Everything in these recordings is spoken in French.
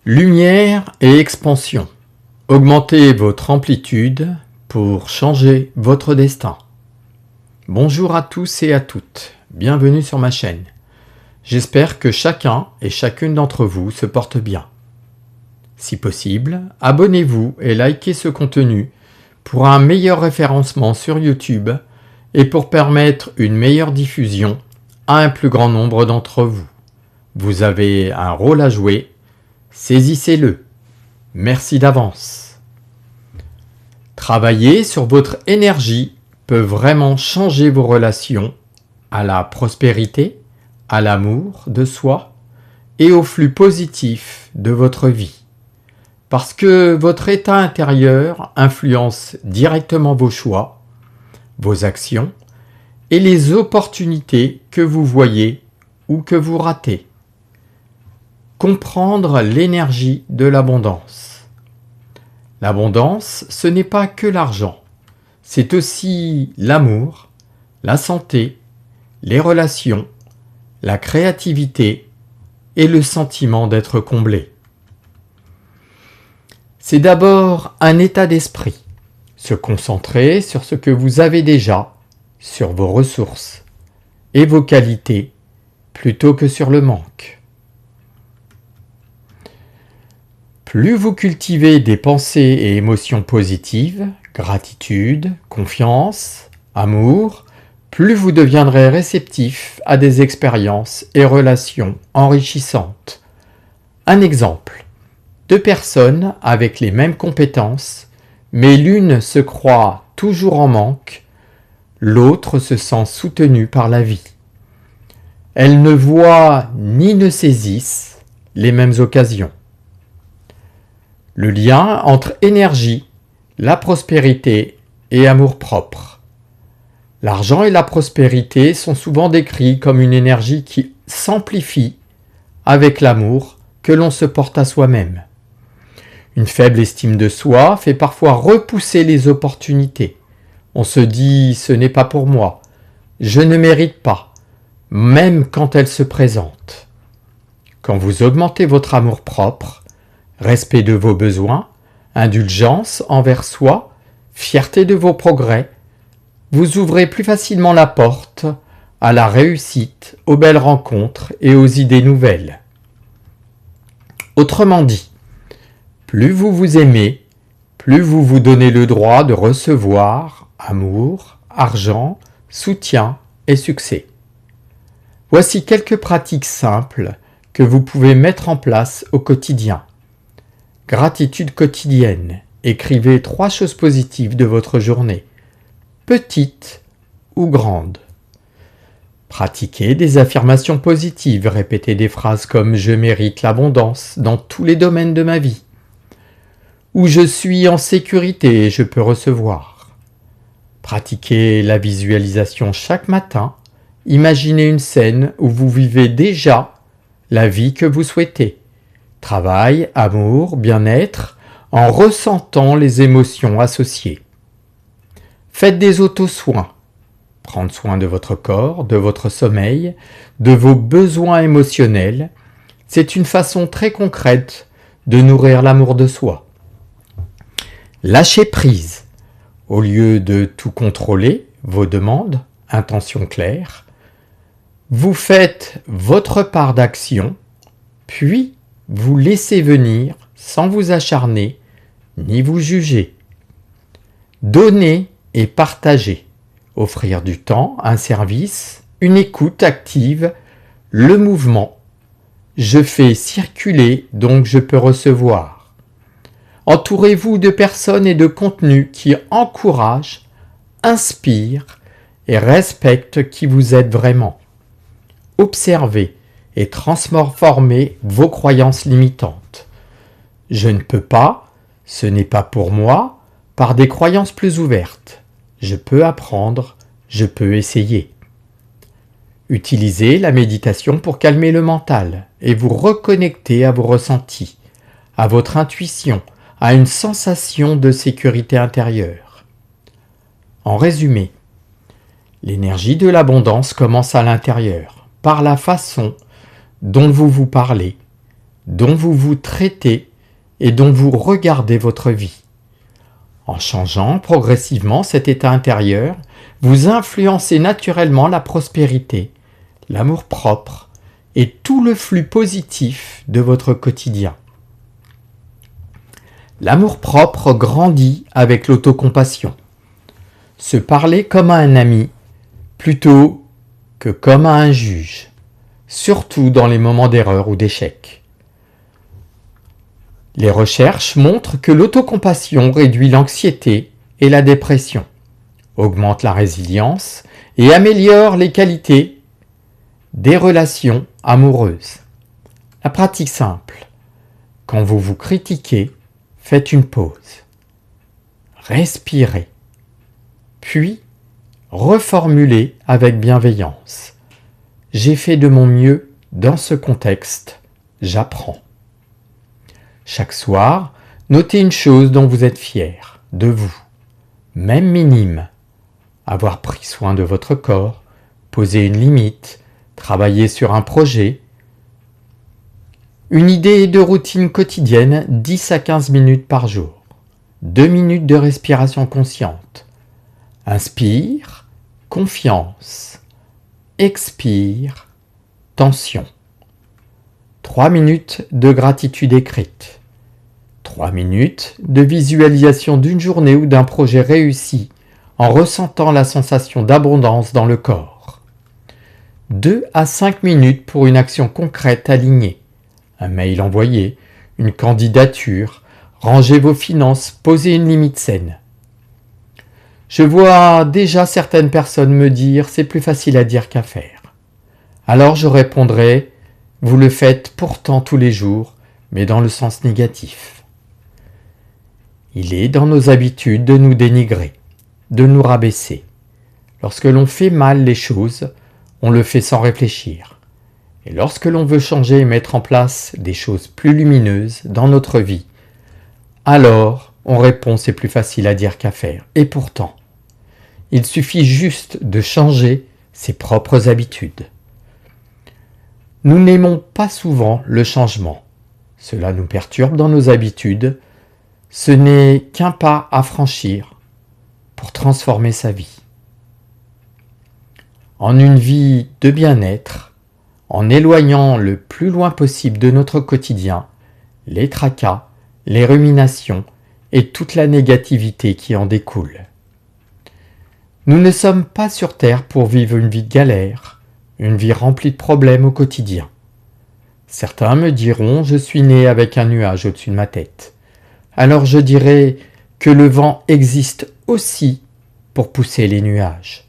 Lumière et expansion. Augmentez votre amplitude pour changer votre destin. Bonjour à tous et à toutes, bienvenue sur ma chaîne. J'espère que chacun et chacune d'entre vous se porte bien. Si possible, abonnez-vous et likez ce contenu pour un meilleur référencement sur YouTube et pour permettre une meilleure diffusion à un plus grand nombre d'entre vous. Vous avez un rôle à jouer, saisissez-le. Merci d'avance. Travailler sur votre énergie peut vraiment changer vos relations à la prospérité, à l'amour de soi et au flux positif de votre vie. Parce que votre état intérieur influence directement vos choix, vos actions et les opportunités que vous voyez ou que vous ratez. Comprendre l'énergie de l'abondance. L'abondance, ce n'est pas que l'argent, c'est aussi l'amour, la santé, les relations, la créativité et le sentiment d'être comblé. C'est d'abord un état d'esprit, se concentrer sur ce que vous avez déjà, sur vos ressources et vos qualités, plutôt que sur le manque. Plus vous cultivez des pensées et émotions positives, gratitude, confiance, amour, plus vous deviendrez réceptif à des expériences et relations enrichissantes. Un exemple, deux personnes avec les mêmes compétences, mais l'une se croit toujours en manque, l'autre se sent soutenue par la vie. Elles ne voient ni ne saisissent les mêmes occasions. Le lien entre énergie, la prospérité et amour-propre. L'argent et la prospérité sont souvent décrits comme une énergie qui s'amplifie avec l'amour que l'on se porte à soi-même. Une faible estime de soi fait parfois repousser les opportunités. On se dit « ce n'est pas pour moi »,« je ne mérite pas », même quand elles se présentent. Quand vous augmentez votre amour-propre, respect de vos besoins, indulgence envers soi, fierté de vos progrès, vous ouvrez plus facilement la porte à la réussite, aux belles rencontres et aux idées nouvelles. Autrement dit, plus vous vous aimez, plus vous vous donnez le droit de recevoir amour, argent, soutien et succès. Voici quelques pratiques simples que vous pouvez mettre en place au quotidien. Gratitude quotidienne. Écrivez 3 choses positives de votre journée, petites ou grandes. Pratiquez des affirmations positives. Répétez des phrases comme « Je mérite l'abondance dans tous les domaines de ma vie » ou « Je suis en sécurité et je peux recevoir ». Pratiquez la visualisation chaque matin. Imaginez une scène où vous vivez déjà la vie que vous souhaitez. Travail, amour, bien-être, en ressentant les émotions associées. Faites des auto-soins. Prendre soin de votre corps, de votre sommeil, de vos besoins émotionnels, c'est une façon très concrète de nourrir l'amour de soi. Lâchez prise. Au lieu de tout contrôler, vos demandes, intentions claires, vous faites votre part d'action, puis vous laissez venir sans vous acharner ni vous juger. Donner et partager. Offrir du temps, un service, une écoute active, le mouvement. Je fais circuler, donc je peux recevoir. Entourez-vous de personnes et de contenus qui encouragent, inspirent et respectent qui vous êtes vraiment. Observez et transformez vos croyances limitantes. Je ne peux pas, ce n'est pas pour moi, par des croyances plus ouvertes. Je peux apprendre, je peux essayer. Utilisez la méditation pour calmer le mental et vous reconnecter à vos ressentis, à votre intuition, à une sensation de sécurité intérieure. En résumé, l'énergie de l'abondance commence à l'intérieur, par la façon dont vous vous parlez, dont vous vous traitez et dont vous regardez votre vie. En changeant progressivement cet état intérieur, vous influencez naturellement la prospérité, l'amour-propre et tout le flux positif de votre quotidien. L'amour-propre grandit avec l'autocompassion. Se parler comme à un ami plutôt que comme à un juge, surtout dans les moments d'erreur ou d'échec. Les recherches montrent que l'autocompassion réduit l'anxiété et la dépression, augmente la résilience et améliore les qualités des relations amoureuses. La pratique simple. Quand vous vous critiquez, faites une pause. Respirez. Puis, reformulez avec bienveillance. J'ai fait de mon mieux dans ce contexte. J'apprends. Chaque soir, notez une chose dont vous êtes fier, de vous, même minime. Avoir pris soin de votre corps, poser une limite, travailler sur un projet. Une idée de routine quotidienne, 10 à 15 minutes par jour. 2 minutes de respiration consciente. Inspire, confiance. Expire, tension. 3 minutes de gratitude écrite. 3 minutes de visualisation d'une journée ou d'un projet réussi en ressentant la sensation d'abondance dans le corps. 2 à 5 minutes pour une action concrète alignée. Un mail envoyé, une candidature, ranger vos finances, poser une limite saine. Je vois déjà certaines personnes me dire « c'est plus facile à dire qu'à faire ». Alors je répondrai « vous le faites pourtant tous les jours, mais dans le sens négatif ». Il est dans nos habitudes de nous dénigrer, de nous rabaisser. Lorsque l'on fait mal les choses, on le fait sans réfléchir. Et lorsque l'on veut changer et mettre en place des choses plus lumineuses dans notre vie, alors on répond c'est plus facile à dire qu'à faire. Et pourtant, il suffit juste de changer ses propres habitudes. Nous n'aimons pas souvent le changement. Cela nous perturbe dans nos habitudes. Ce n'est qu'un pas à franchir pour transformer sa vie. En une vie de bien-être, en éloignant le plus loin possible de notre quotidien les tracas, les ruminations et toute la négativité qui en découle. Nous ne sommes pas sur Terre pour vivre une vie de galère, une vie remplie de problèmes au quotidien. Certains me diront « je suis né avec un nuage au-dessus de ma tête ». Alors je dirai que le vent existe aussi pour pousser les nuages.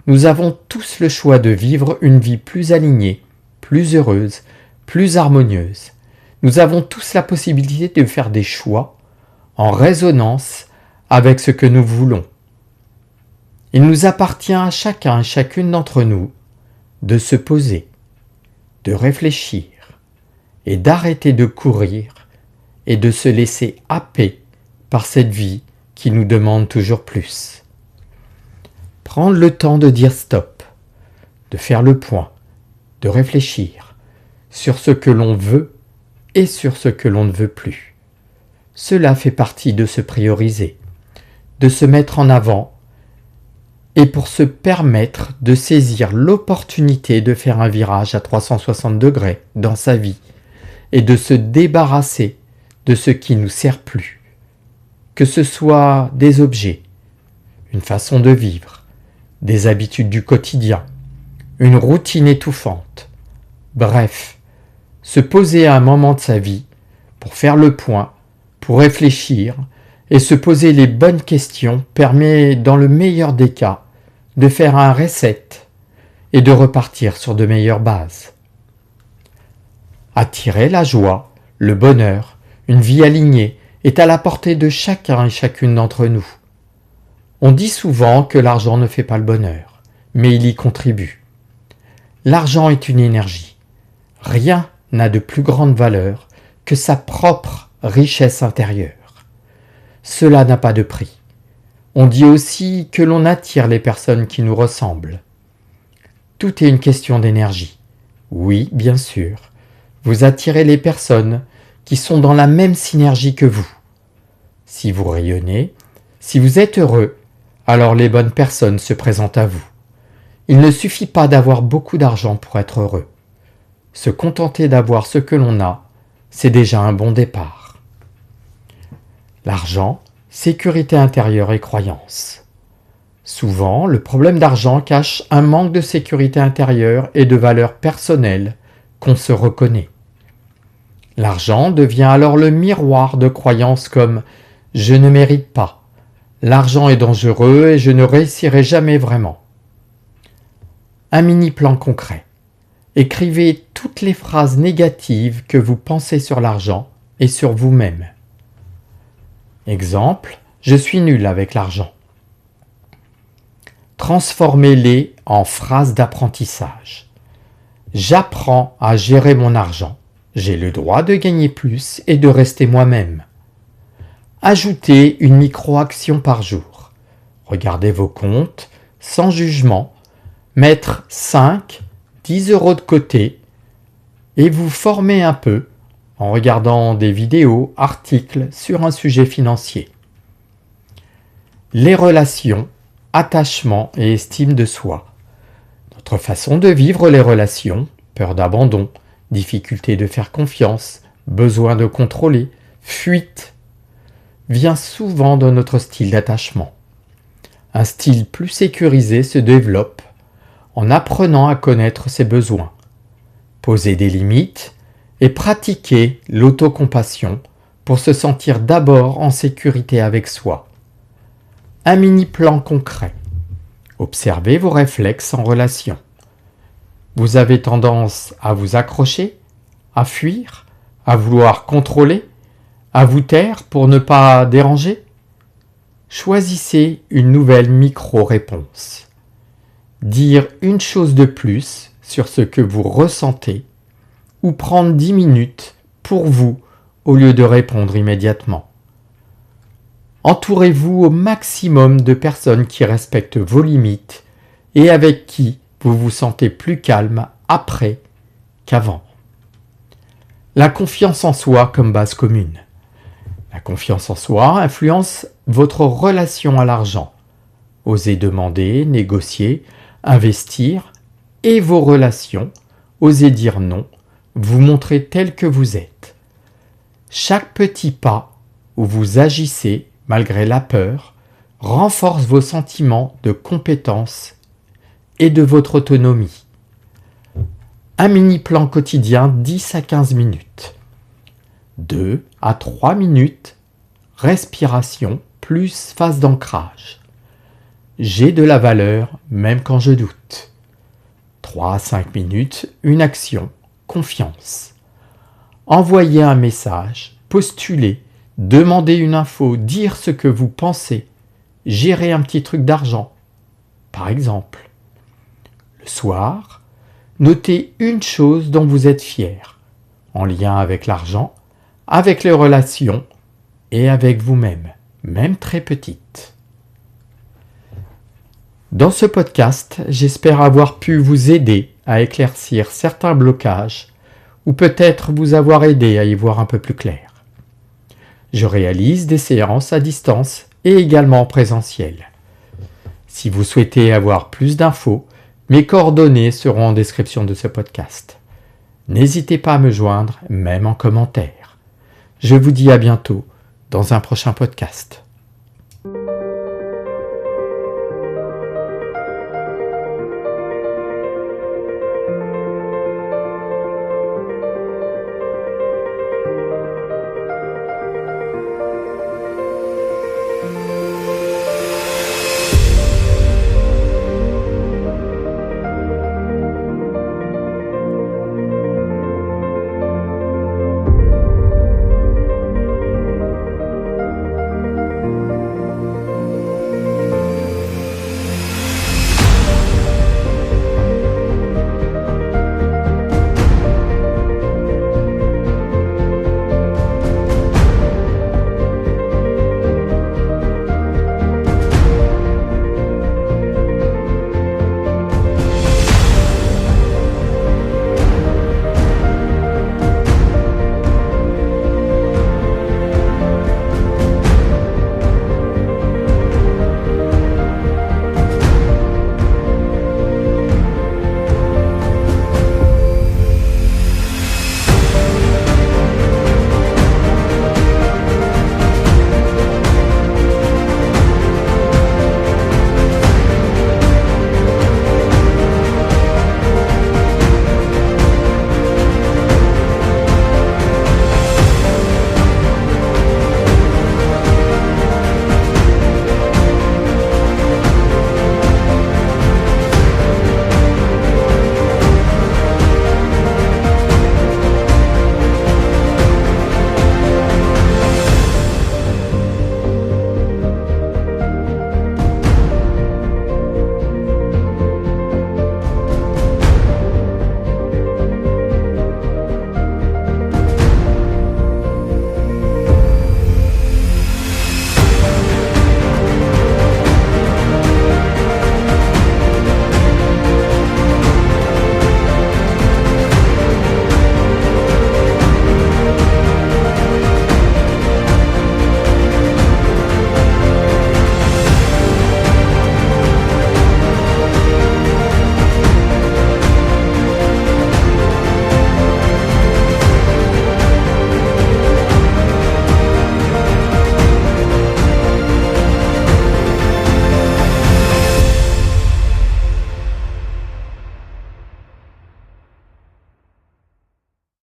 Nous avons tous le choix de vivre une vie plus alignée, plus heureuse, plus harmonieuse. Nous avons tous la possibilité de faire des choix en résonance avec ce que nous voulons. Il nous appartient à chacun et chacune d'entre nous de se poser, de réfléchir et d'arrêter de courir et de se laisser happer par cette vie qui nous demande toujours plus. Prendre le temps de dire stop, de faire le point, de réfléchir sur ce que l'on veut et sur ce que l'on ne veut plus. Cela fait partie de se prioriser, de se mettre en avant et pour se permettre de saisir l'opportunité de faire un virage à 360 degrés dans sa vie et de se débarrasser de ce qui ne nous sert plus, que ce soit des objets, une façon de vivre, des habitudes du quotidien, une routine étouffante. Bref, se poser à un moment de sa vie pour faire le point, pour réfléchir et se poser les bonnes questions permet, dans le meilleur des cas, de faire un reset et de repartir sur de meilleures bases. Attirer la joie, le bonheur, une vie alignée est à la portée de chacun et chacune d'entre nous. On dit souvent que l'argent ne fait pas le bonheur, mais il y contribue. L'argent est une énergie. Rien n'a de plus grande valeur que sa propre richesse intérieure. Cela n'a pas de prix. On dit aussi que l'on attire les personnes qui nous ressemblent. Tout est une question d'énergie. Oui, bien sûr. vous attirez les personnes qui sont dans la même synergie que vous. Si vous rayonnez, si vous êtes heureux, alors les bonnes personnes se présentent à vous. Il ne suffit pas d'avoir beaucoup d'argent pour être heureux. Se contenter d'avoir ce que l'on a, c'est déjà un bon départ. L'argent, sécurité intérieure et croyance. Souvent, le problème d'argent cache un manque de sécurité intérieure et de valeur personnelle qu'on se reconnaît. L'argent devient alors le miroir de croyances comme « je ne mérite pas »,« l'argent est dangereux et je ne réussirai jamais vraiment ». Un mini-plan concret. Écrivez toutes les phrases négatives que vous pensez sur l'argent et sur vous-même. Exemple, je suis nul avec l'argent. Transformez-les en phrases d'apprentissage. J'apprends à gérer mon argent. J'ai le droit de gagner plus et de rester moi-même. Ajoutez une micro-action par jour. Regardez vos comptes sans jugement, mettre 5, 10 euros de côté et vous formez un peu en regardant des vidéos, articles sur un sujet financier. Les relations, attachement et estime de soi. Notre façon de vivre les relations, peur d'abandon, difficulté de faire confiance, besoin de contrôler, fuite, vient souvent de notre style d'attachement. Un style plus sécurisé se développe en apprenant à connaître ses besoins, poser des limites et pratiquer l'autocompassion pour se sentir d'abord en sécurité avec soi. Un mini-plan concret. Observez vos réflexes en relation. Vous avez tendance à vous accrocher, à fuir, à vouloir contrôler, à vous taire pour ne pas déranger? Choisissez une nouvelle micro-réponse. Dire une chose de plus sur ce que vous ressentez ou prendre 10 minutes pour vous au lieu de répondre immédiatement. Entourez-vous au maximum de personnes qui respectent vos limites et avec qui vous vous sentez plus calme après qu'avant. La confiance en soi comme base commune. La confiance en soi influence votre relation à l'argent. Osez demander, négocier, investir et vos relations. Osez dire non, vous montrer tel que vous êtes. Chaque petit pas où vous agissez malgré la peur renforce vos sentiments de compétence et de votre autonomie. Un mini-plan quotidien 10 à 15 minutes. 2 à 3 minutes, respiration plus phase d'ancrage. J'ai de la valeur même quand je doute. 3 à 5 minutes, une action, confiance. Envoyer un message, postuler, demander une info, dire ce que vous pensez, gérer un petit truc d'argent, par exemple. Le soir, notez une chose dont vous êtes fier, en lien avec l'argent, avec les relations et avec vous-même, même très petite. Dans ce podcast, j'espère avoir pu vous aider à éclaircir certains blocages ou peut-être vous avoir aidé à y voir un peu plus clair. Je réalise des séances à distance et également en présentiel. Si vous souhaitez avoir plus d'infos, mes coordonnées seront en description de ce podcast. N'hésitez pas à me joindre, même en commentaire. Je vous dis à bientôt dans un prochain podcast.